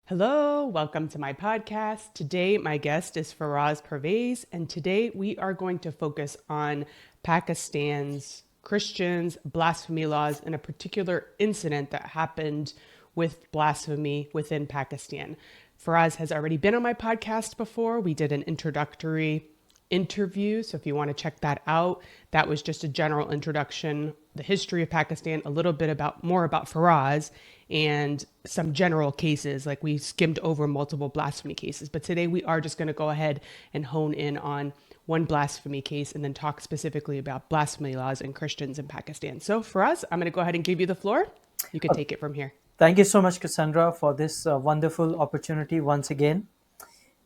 Hello, welcome to my podcast. Today, my guest is Faraz Pervez, and today we are going to focus on Pakistan's Christians' blasphemy laws and a particular incident that happened with blasphemy within Pakistan. Faraz has already been on my podcast before. We did an introductory interview. So if you want to check that out, that was just a general introduction, the history of Pakistan, a little bit about more about Faraz and some general cases. Like we skimmed over multiple blasphemy cases. But today we are just going to go ahead and hone in on one blasphemy case and then talk specifically about blasphemy laws and Christians in Pakistan. So Faraz, I'm going to go ahead and give you the floor. You can take it from here. Thank you so much, Cassandra, for this wonderful opportunity once again.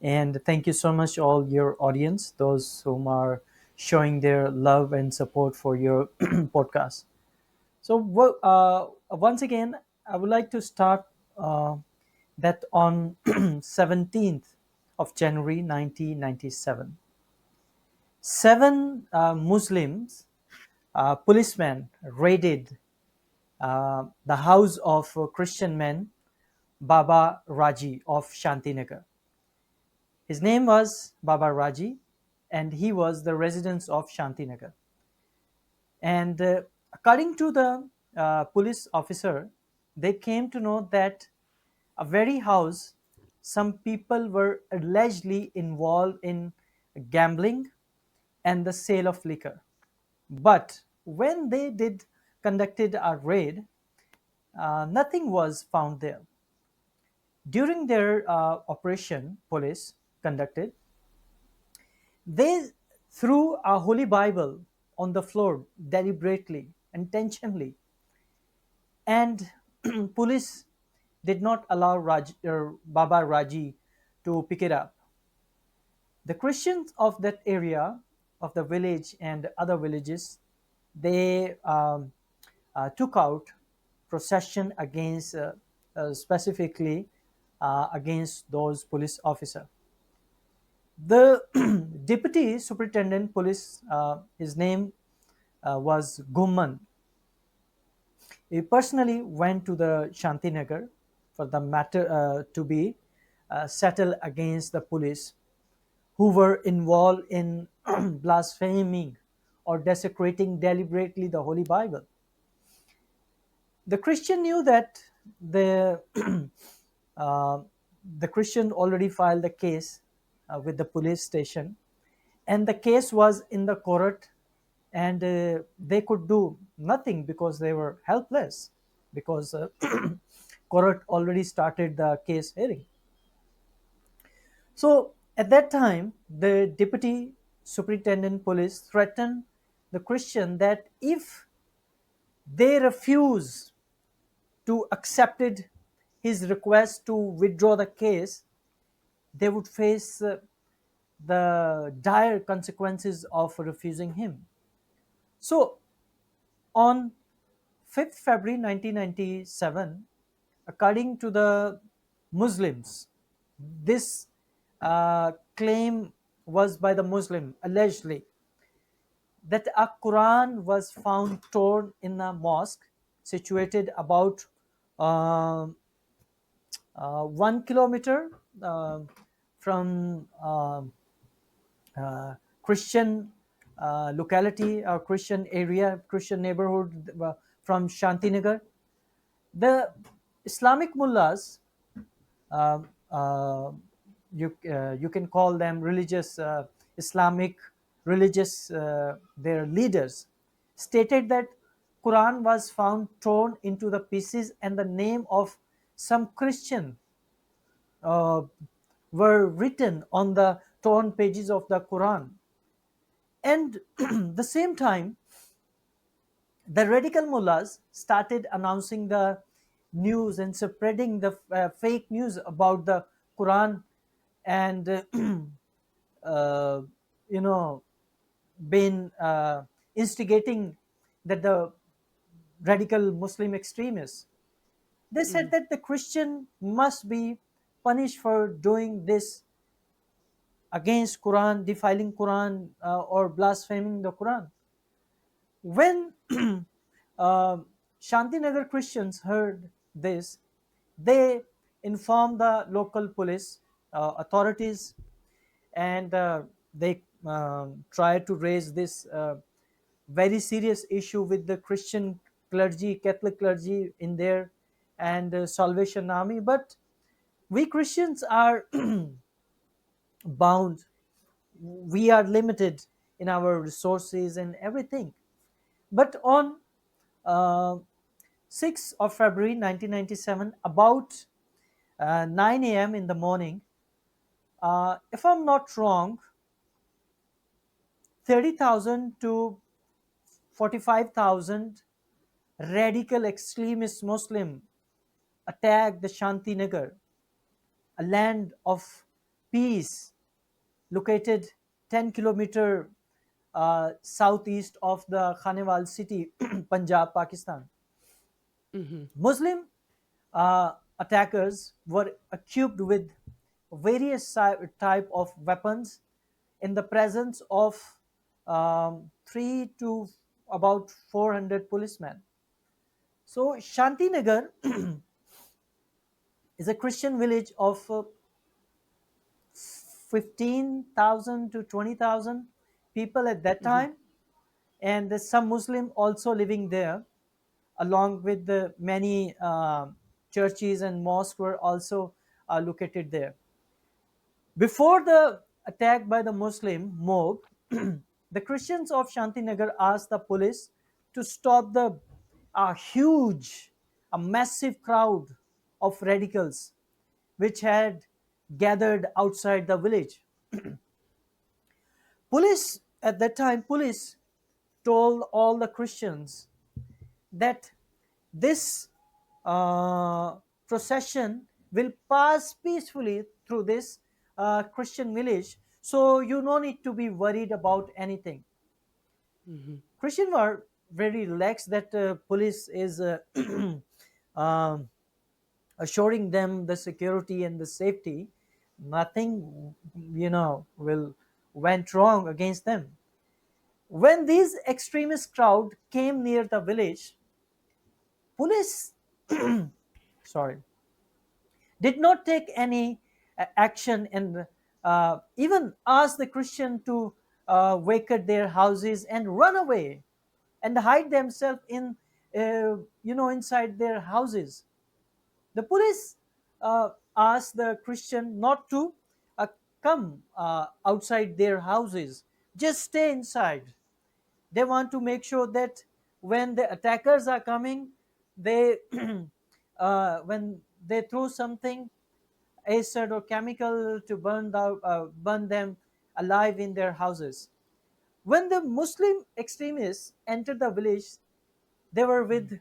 And thank you so much, all your audience, those whom are showing their love and support for your podcast. So, once again, I would like to start that on 17th of January 1997, seven Muslims policemen raided the house of a Christian man, Baba Raji of Shantinagar. His name was Baba Raji, and he was the resident of Shantinagar. And according to the police officer, they came to know that a very house, some people were allegedly involved in gambling and the sale of liquor. But when they did conducted a raid, nothing was found there. During their operation, police conducted, they threw a holy Bible on the floor deliberately, intentionally, and police did not allow Baba Raji to pick it up. The Christians of that area, of the village and other villages, they took out procession against, specifically against those police officers. The deputy superintendent police, his name was Gumman. He personally went to the Shantinagar for the matter to be settled against the police who were involved in blaspheming or desecrating deliberately the Holy Bible. The Christian knew that the uh, the Christian already filed the case with the police station, and the case was in the court, and they could do nothing because they were helpless because court already started the case hearing. So at that time, the deputy superintendent police threatened the Christian that if they refuse to accepted his request to withdraw the case, they would face the dire consequences of refusing him. So on 5th February 1997, according to the Muslims, this claim was by the Muslim allegedly that a Quran was found torn in a mosque situated about uh, 1 kilometer from Christian locality or Christian area, Christian neighborhood from Shantinagar. The Islamic mullahs, uh, uh, you can call them religious Islamic religious their leaders, stated that Quran was found torn into the pieces and the name of some Christian uh, were written on the torn pages of the Quran. And the same time, the radical mullahs started announcing the news and spreading the fake news about the Quran, and uh, you know been instigating that the radical Muslim extremists. They said that the Christian must be punished for doing this against Quran, defiling Quran, or blaspheming the Quran. When uh, Shantinagar Christians heard this, they informed the local police authorities, and they tried to raise this very serious issue with the Christian clergy, Catholic clergy in there, and Salvation Army. But we Christians are bound, we are limited in our resources and everything. But on uh, 6th of February 1997, about 9 a.m. in the morning, if I'm not wrong, 30,000 to 45,000 radical extremist Muslim attacked the Shanti Nagar, a land of peace located 10 kilometer southeast of the Khanewal city, Punjab, Pakistan. Muslim attackers were equipped with various type of weapons in the presence of three to about 400 policemen. So Shantinagar is a Christian village of 15,000 to 20,000 people at that time, and there's some Muslim also living there, along with the many churches and mosques were also located there. Before the attack by the Muslim mob, the Christians of Shantinagar asked the police to stop the a massive crowd of radicals which had gathered outside the village. Police at that time, police told all the Christians that this procession will pass peacefully through this Christian village, so you no need to be worried about anything. Christians were very relaxed that police is um, assuring them the security and the safety. Nothing, will went wrong against them. When these extremist crowd came near the village, police, sorry, did not take any action, and even asked the Christian to vacate their houses and run away and hide themselves in inside their houses. The police asked the Christian not to come outside their houses, just stay inside. They want to make sure that when the attackers are coming, they when they throw something, acid or chemical, to burn them alive in their houses. When the Muslim extremists entered the village, they were with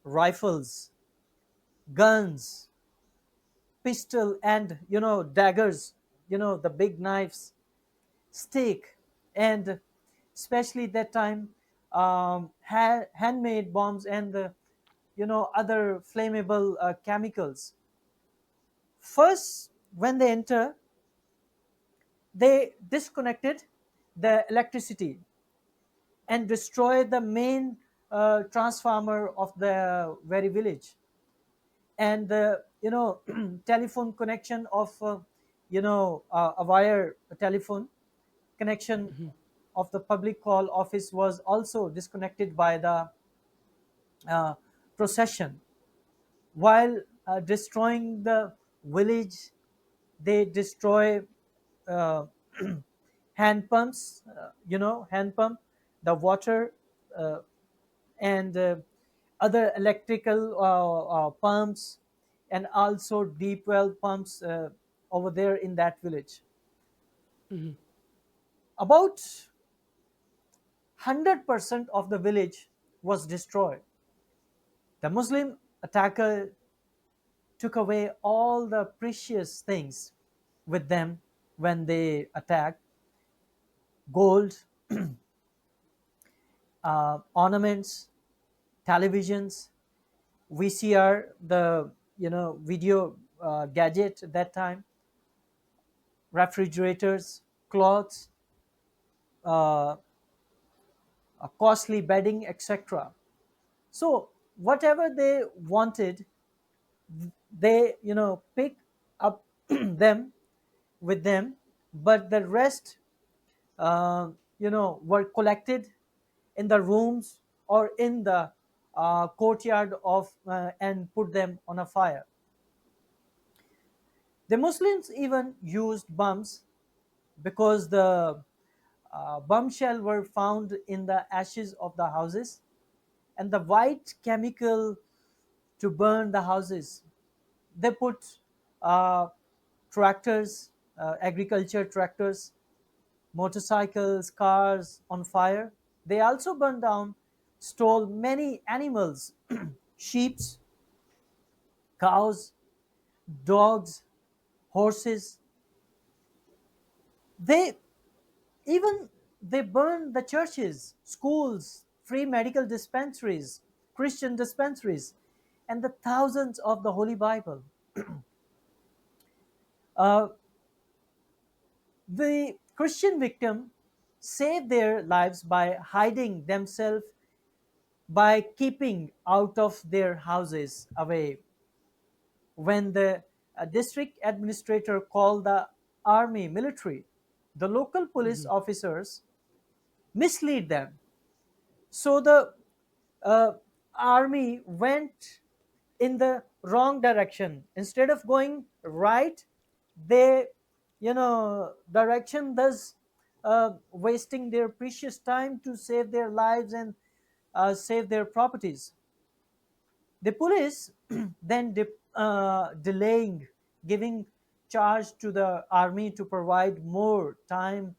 rifles, guns, pistol, and daggers, the big knives, stick, and especially that time, handmade bombs and the other flammable chemicals. First, when they enter, they disconnected the electricity and destroyed the main transformer of the very village, and the telephone connection of a wire telephone connection of the public call office was also disconnected by the uh, procession. While destroying the village, they destroy uh, hand pumps, hand pump, the water, uh, and other electrical pumps, and also deep well pumps over there in that village. About 100% of the village was destroyed. The Muslim attacker took away all the precious things with them when they attacked: gold, ornaments, televisions, VCR, the video gadget at that time, refrigerators, clothes, uh, costly bedding, etc. So whatever they wanted, They, pick up them with them, but the rest, were collected in the rooms or in the courtyard of and put them on a fire. The Muslims even used bombs because the bombshell were found in the ashes of the houses, and the white chemical to burn the houses. They put uh, tractors, agriculture tractors, motorcycles, cars on fire. They also burned down, stole many animals, sheep, cows, dogs, horses. They even they burned the churches, schools, free medical dispensaries, Christian dispensaries, and the thousands of the Holy Bible. Uh, the Christian victim saved their lives by hiding themselves, by keeping out of their houses away. When the district administrator called the army military, the local police Hmm. officers mislead them. So the uh, army went in the wrong direction. Instead of going right, they, direction, thus wasting their precious time to save their lives and save their properties. The police then delaying giving charge to the army to provide more time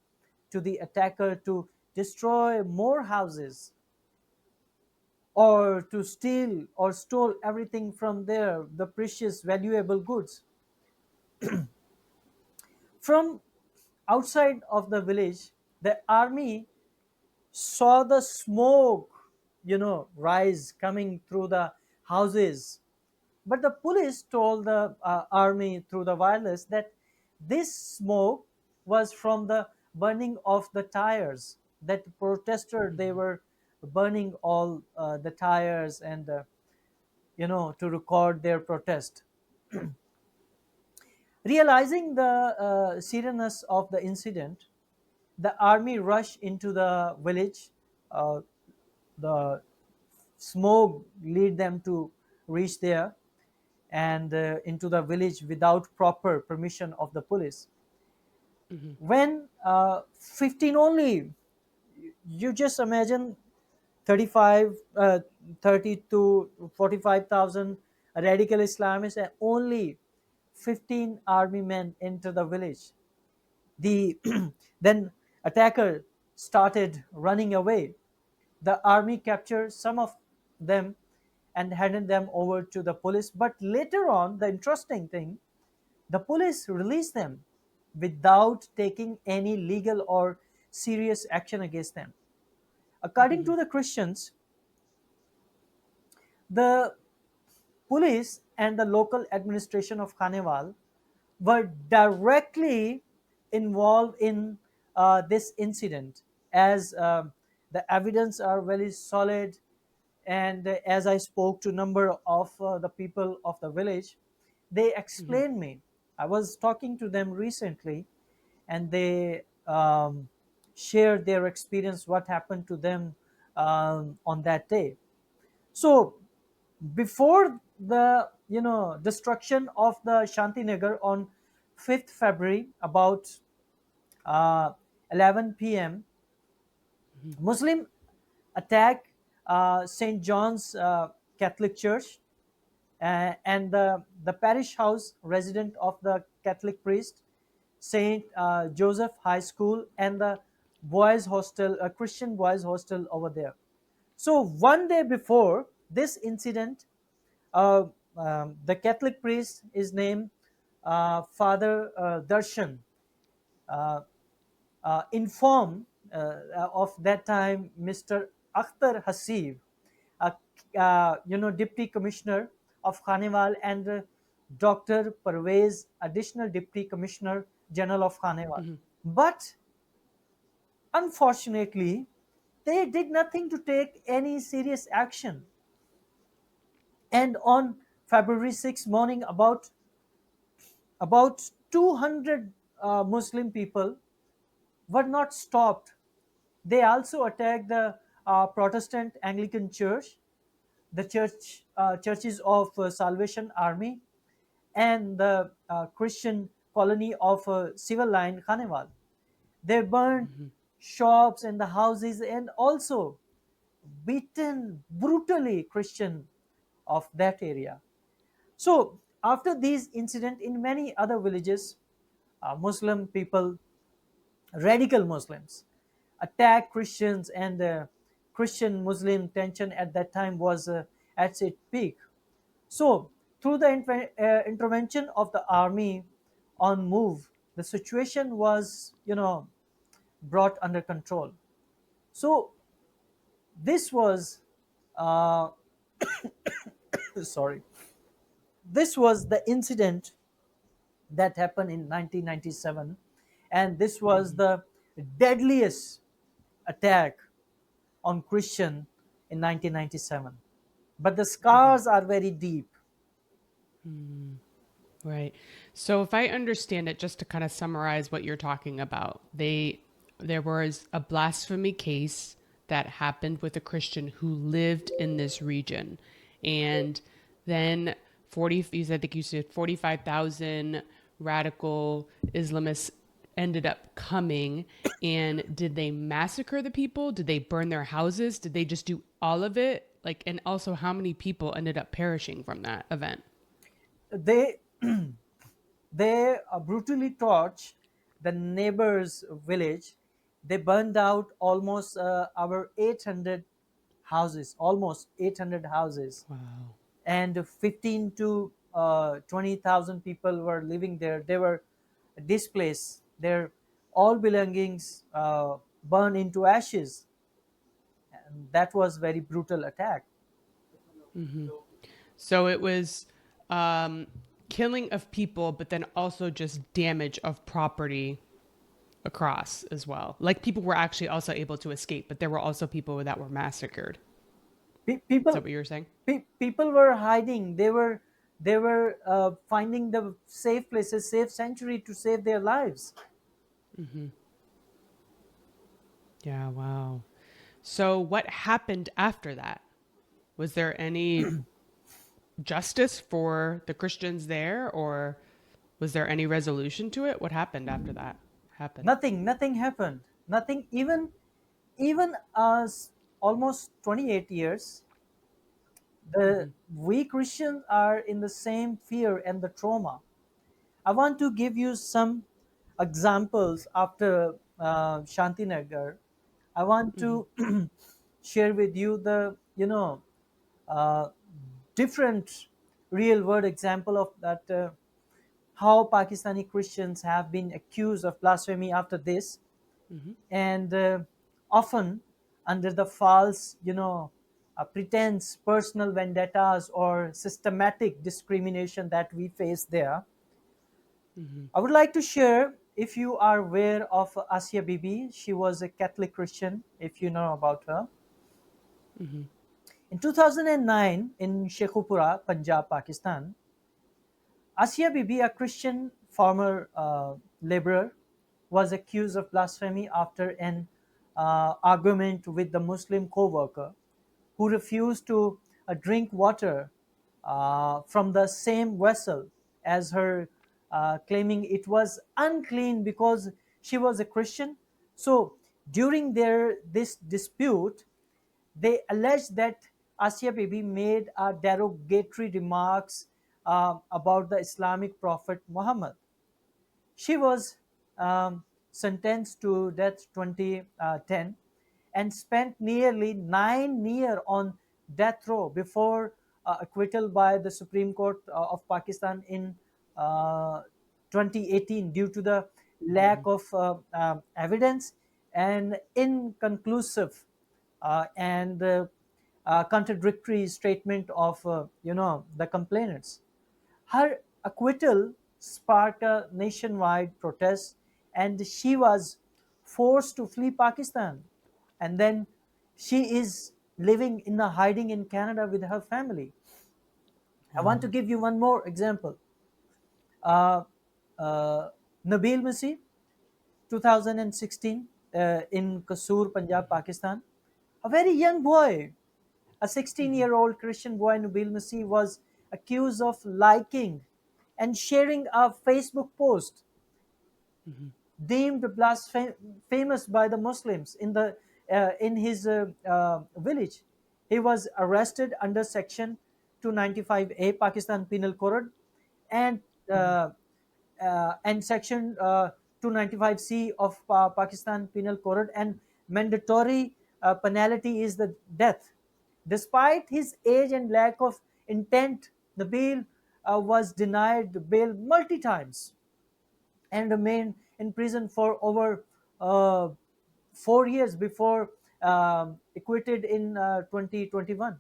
to the attacker to destroy more houses or to steal or stole everything from there, the precious valuable goods. From outside of the village, the army saw the smoke, rise coming through the houses. But the police told the army through the wireless that this smoke was from the burning of the tires. That protester, they Hmm. were burning all the tires and to record their protest. Realizing the seriousness of the incident, the army rushed into the village. Uh, the smoke lead them to reach there and into the village without proper permission of the police. Hmm. When 15 only, you just imagine 35, 30 to 45,000 radical Islamists and only 15 army men enter the village. The then attacker started running away. The army captured some of them and handed them over to the police. But later on, the interesting thing, the police released them without taking any legal or serious action against them. According Hmm. to the Christians, the police and the local administration of Khanewal were directly involved in this incident, as the evidence are very solid, and as I spoke to number of the people of the village, they Hmm. explained me. I was talking to them recently, and they shared their experience, what happened to them on that day. So before the destruction of the Shanti Nagar on 5th February, about 11 p.m., Muslim attack St. John's Catholic Church, and the parish house resident of the Catholic priest, St. Joseph High School, and the boys hostel, a Christian boys hostel over there. So one day before this incident, uh, the Catholic priest is named Father Darshan, uh, informed of that time Mr. Akhtar Hasib, uh, Deputy Commissioner of Khanewal, and Dr. Parvez, additional Deputy Commissioner General of Khanewal. Hmm. But unfortunately, they did nothing to take any serious action. And on February 6 morning, about 200 Muslim people were not stopped. They also attacked the Protestant Anglican Church, the churches of Salvation Army, and the Christian colony of Civil Line Khanewal. They burned Hmm. shops and the houses, and also beaten brutally Christian of that area. So after these incident in many other villages, Muslim people, radical Muslims, attacked Christians, and Christian Muslim tension at that time was at its peak. So through the intervention of the army on move, the situation was, brought under control. So this was, uh, sorry, this was the incident that happened in 1997, and this was Hmm. the deadliest attack on Christian in 1997. But the Hmm. scars are very deep. Right. So if I understand it, just to kind of summarize what you're talking about, there was a blasphemy case that happened with a Christian who lived in this region. And then 40, you said, I think you said 45,000 radical Islamists ended up coming. And did they massacre the people? Did they burn their houses? Did they just do all of it? Like, and also how many people ended up perishing from that event? They they brutally torched the neighbor's village. They burned out almost our 800 houses, almost 800 houses, Wow. and 15 to 20,000 people were living there. They were displaced. Their all belongings burned into ashes. And that was very brutal attack. So it was um, killing of people, but then also just damage of property across as well. Like people were actually also able to escape, but there were also people that were massacred. Is that People what you were saying? people were hiding. They were finding the safe places, safe sanctuary to save their lives. Yeah, wow. So what happened after that? Was there any justice for the Christians there, or was there any resolution to it? What happened after that happened? Nothing happened. Nothing. Even as almost 28 years, the Hmm. we Christians are in the same fear and the trauma. I want to give you some examples after Shanti Nagar. I want Hmm. to share with you the uh, different real world example of that, how Pakistani Christians have been accused of blasphemy after this, Hmm. and often under the false, pretense personal vendettas or systematic discrimination that we face there. Hmm. I would like to share, if you are aware of Asia Bibi, she was a Catholic Christian, if you know about her. Hmm. In 2009, in Sheikhupura, Punjab, Pakistan, Asia Bibi, a Christian farmer laborer, was accused of blasphemy after an argument with the Muslim co worker who refused to drink water from the same vessel as her, claiming it was unclean because she was a Christian. So during this dispute, they alleged that Asia Bibi made derogatory remarks about the Islamic prophet Muhammad. She was sentenced to death 2010 and spent nearly 9 years on death row before acquittal by the Supreme Court of Pakistan in uh, 2018 due to the lack Hmm. of evidence and inconclusive and contradictory statement of the complainants. Her acquittal sparked a nationwide protest, and she was forced to flee Pakistan. And then she is living in a hiding in Canada with her family. I want to give you one more example. Uh, uh, Nabil Masih, 2016, in Kasur, Punjab, Pakistan. A very young boy, a 16-year-old Christian boy, Nabil Masih, was accused of liking and sharing a Facebook post deemed blasphemous by the Muslims in his village. He was arrested under Section 295A Pakistan Penal Code and uh, Section 295C of Pakistan Penal Code, and mandatory penalty is the death. Despite his age and lack of intent, Nabil was denied bail multi times and remained in prison for over uh, 4 years before acquitted in 2021.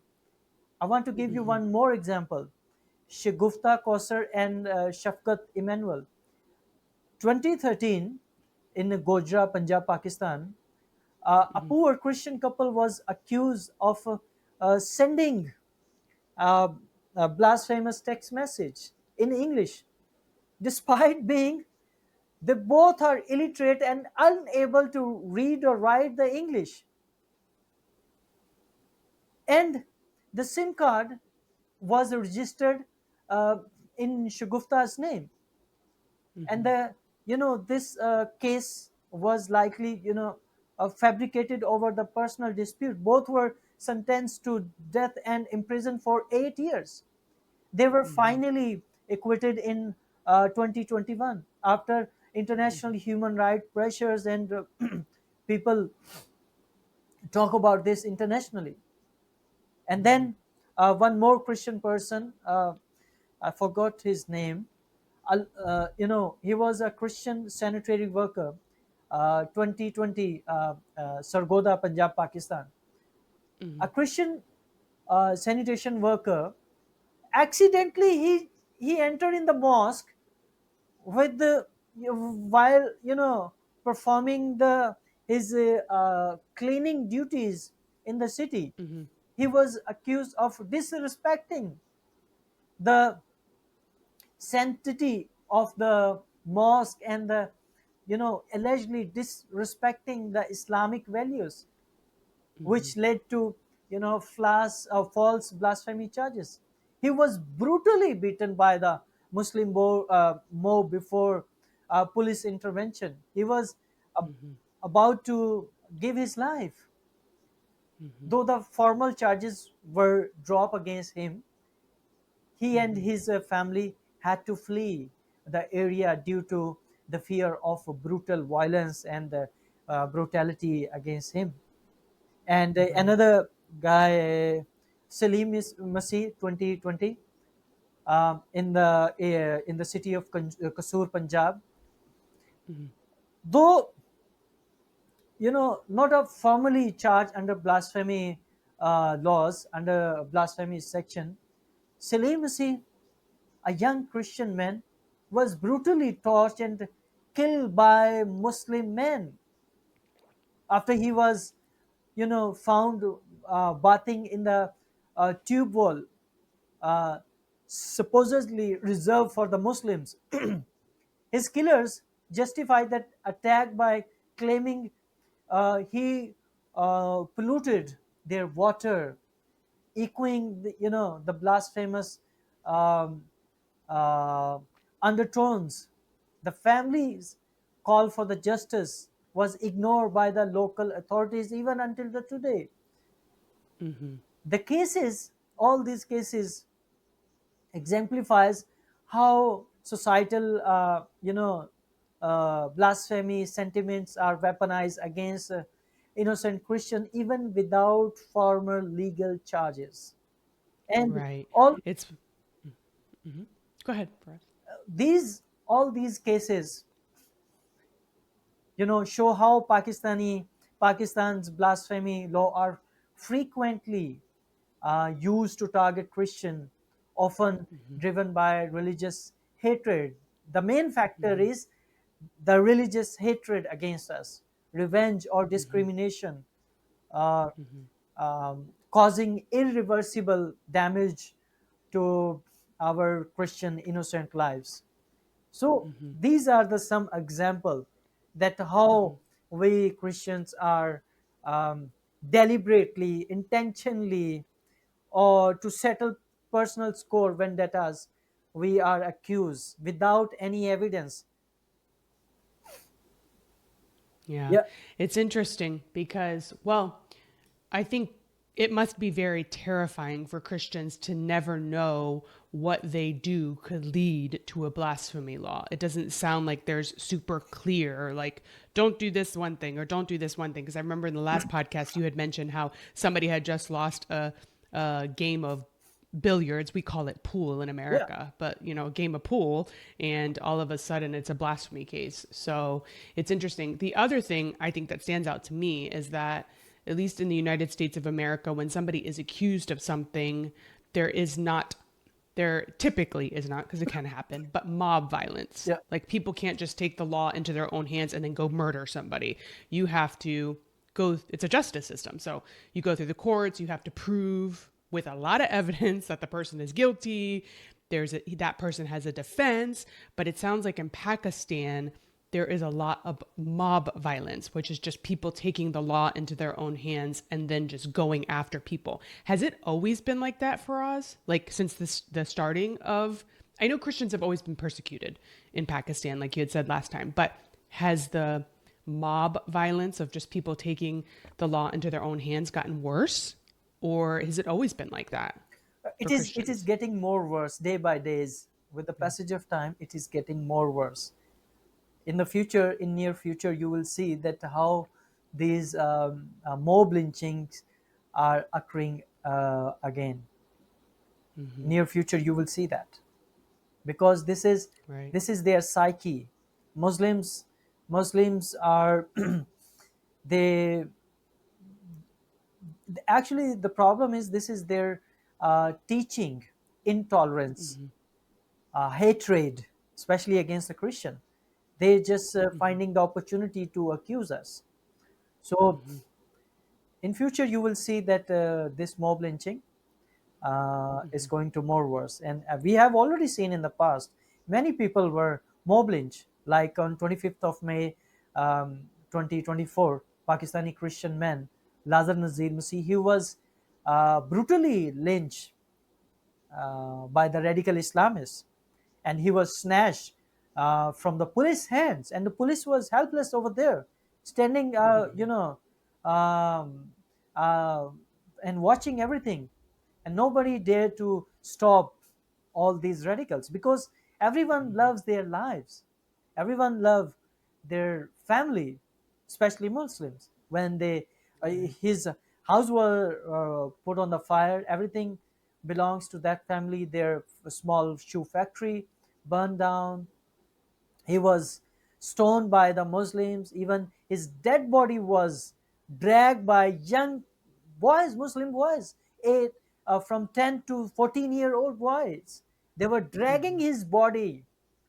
I want to give you one more example. Shagufta Kausar and Shafkat Emmanuel. 2013, in Gojra, Punjab, Pakistan, a poor Christian couple was accused of sending uh, a blasphemous text message in English, despite being they both are illiterate and unable to read or write the English. And the SIM card was registered uh, in Shagufta's name. And this case was likely fabricated over the personal dispute. Both were sentenced to death and imprisoned for 8 years. They were finally acquitted in 2021 after international human rights pressures and people talk about this internationally. And then one more Christian person, I forgot his name. He was a Christian sanitary worker, 2020, Sargoda, Punjab, Pakistan. A Christian sanitation worker accidentally he entered in the mosque with the while performing the his cleaning duties in the city. He was accused of disrespecting the sanctity of the mosque and the allegedly disrespecting the Islamic values, which led to false blasphemy charges. He was brutally beaten by the Muslim mob before police intervention. He was ab- about to give his life. Though the formal charges were dropped against him, he and his family had to flee the area due to the fear of brutal violence and brutality against him. And Right. another guy, Salim is Masih, 2020, in the city of Kasur, Punjab. Though not a formally charged under blasphemy laws, under blasphemy section, Salim Masih, a young Christian man, was brutally tortured and killed by Muslim men after he was, found bathing in the tube wall, uh, supposedly reserved for the Muslims. His killers justified that attack by claiming he polluted their water, echoing the blasphemous um, uh, undertones. The family's call for the justice was ignored by the local authorities even until the today. The cases, all these cases, exemplifies how societal, blasphemy sentiments are weaponized against innocent Christian even without formal legal charges. And Right. all It's Go ahead, Faraz. these cases show how Pakistan's blasphemy law are frequently used to target Christian, often driven by religious hatred. The main factor is the religious hatred against us, revenge or discrimination, uh, causing irreversible damage to our Christian innocent lives. So these are the some example that how we Christians are deliberately, intentionally, or to settle personal score vendettas, we are accused without any evidence. Yeah. Yeah, It's interesting because, well, I think it must be very terrifying for Christians to never know what they do could lead to a blasphemy law. It doesn't sound like there's super clear, like, don't do this one thing or don't do this one thing. Because I remember in the last podcast, you had mentioned how somebody had just lost a game of billiards. We call it pool in yeah. America, but you know, a game of pool, and all of a sudden it's a blasphemy case. So it's interesting. The other thing I think that stands out to me is that, at least in the United States of America, when somebody is accused of something, there is not, there typically is not, because it can happen, but mob violence. Yeah. Like, people can't just take the law into their own hands and then go murder somebody. You have to go, it's a justice system. So you go through the courts, you have to prove with a lot of evidence that the person is guilty. That person has a defense. But it sounds like in Pakistan, there is a lot of mob violence, which is just people taking the law into their own hands and then just going after people. Has it always been like that for us? Like, since the starting of, I know Christians have always been persecuted in Pakistan, like you had said last time, but has the mob violence of just people taking the law into their own hands gotten worse? Or has it always been like that for It is Christians? getting more worse day by days. With the Yeah. passage of time, it is getting more worse. In the future, in near future, you will see that how these mob lynchings are occurring again. Near future, you will see that, because this is Right. this is their psyche. Muslims are they actually, the problem is this is their teaching intolerance, hatred, especially against the Christian. They just finding the opportunity to accuse us. So in future, you will see that this mob lynching is going to more worse, and we have already seen in the past many people were mob lynched, like on 25th of May 2024, Pakistani Christian man Lazar Masih, he was brutally lynched by the radical Islamists, and he was snatched from the police hands, and the police was helpless over there, standing, um, uh, and watching everything, and nobody dared to stop all these radicals, because everyone loves their lives, everyone love their family, especially Muslims. When they Right. his house were put on the fire, everything belongs to that family. Their small shoe factory burned down. He was stoned by the Muslims. Even his dead body was dragged by young boys, Muslim boys, from 10 to 14-year-old boys. They were dragging his body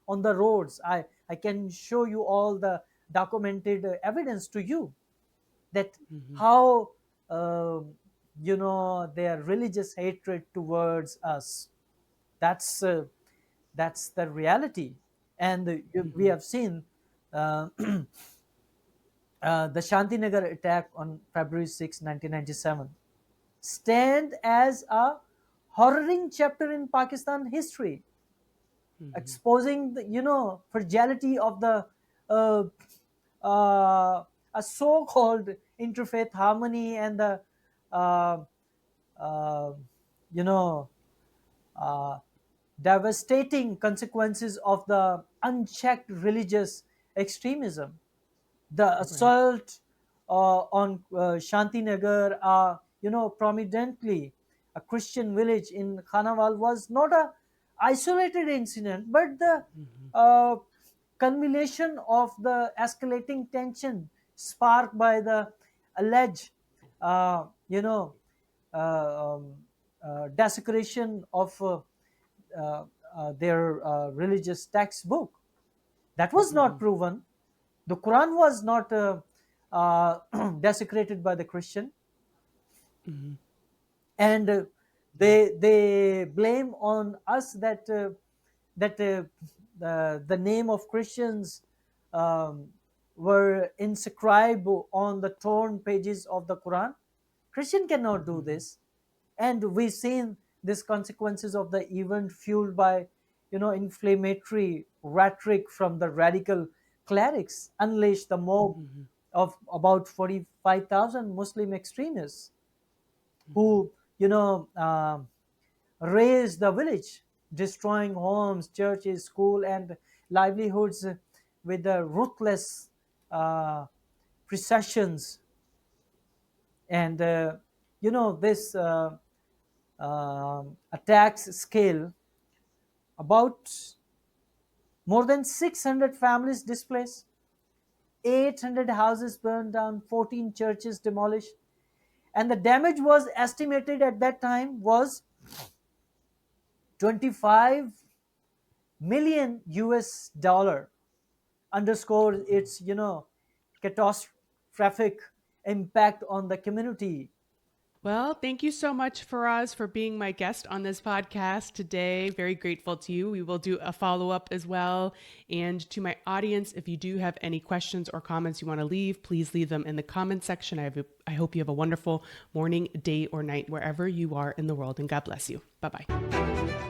on the roads. I can show you all the documented evidence to you, that how their religious hatred towards us. That's that's the reality. And we have seen uh, the Shanti Nagar attack on February 6, 1997 stand as a horroring chapter in Pakistan history, exposing the fragility of the uh, a so-called interfaith harmony, and the uh, uh, you know uh, devastating consequences of the unchecked religious extremism. The Right. assault on Shantinagar, prominently a Christian village in Khanawal, was not a isolated incident, but the uh, culmination of the escalating tension sparked by the alleged, uh, you know, desecration of their religious textbook. That was not proven. The Quran was not desecrated by the Christian, and They blame on us that the name of Christians um, were inscribed on the torn pages of the Quran. Christian cannot do this, and we've seen these consequences of the event fueled by inflammatory rhetoric from the radical clerics unleashed the mob of about 45,000 Muslim extremists who razed the village, destroying homes, churches, school, and livelihoods with the ruthless uh, processions. And this attacks scale about more than 600 families displaced, 800 houses burned down, 14 churches demolished, and the damage was estimated at that time was 25 million US dollar, underscores its catastrophic impact on the community. Well, thank you so much, Faraz, for being my guest on this podcast today. Very grateful to you. We will do a follow up as well. And to my audience, if you do have any questions or comments you want to leave, please leave them in the comment section. I hope you have a wonderful morning, day, or night, wherever you are in the world. And God bless you. Bye bye.